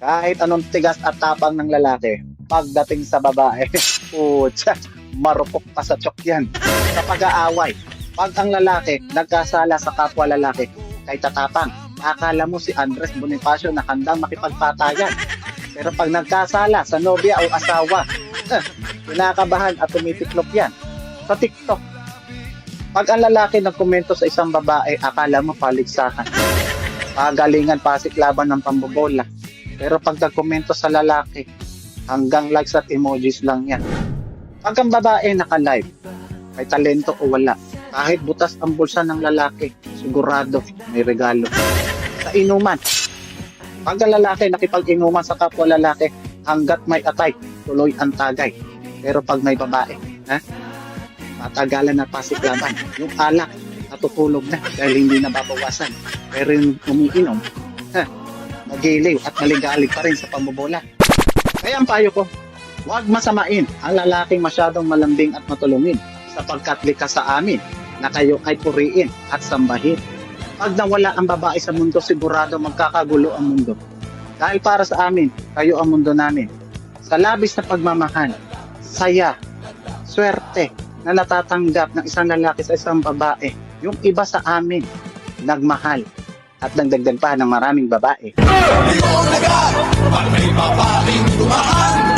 Kahit anong tigas at tapang ng lalaki, pagdating sa babae, putya, marupok pa sa tiyok yan. Sa pag-aaway, pag ang lalaki nagkasala sa kapwa lalaki, kay tatapang, akala mo si Andres Bonifacio na handang makipagpatayan. Pero pag nagkasala sa nobya o asawa, kinakabahan at tumitiklop yan. Sa TikTok, pag ang lalaki nagkomento sa isang babae, akala mo paligsahan. Pagalingan pasiklaban ng pambobola. Pero pag nagkomento sa lalaki, hanggang likes at emojis lang yan. Pag ang babae naka-live, may talento o wala, kahit butas ang bulsa ng lalaki, sigurado may regalo. Sa inuman, pag ang lalaki nakipag-inuman sa kapwa lalaki, hanggat may atay, tuloy ang tagay. Pero pag may babae, matagalan na pasiklaban. Yung alak, natutulog na dahil hindi nababawasan. Pero yung umiinom, magiliw at maligalig pa rin sa pambobola. Kaya ang payo ko, huwag masamain ang lalaking masyadong malambing at matulungin sapagkat likas sa amin na kayo ay puriin at sambahin. Pag nawala ang babae sa mundo, sigurado magkakagulo ang mundo. Dahil para sa amin, kayo ang mundo namin. Sa labis na pagmamahal, saya, swerte na natatanggap ng isang lalaki sa isang babae, yung iba sa amin, nagmahal at nagdagdag pa ng maraming babae. Hindi ko agad, pag may babaeng tumahan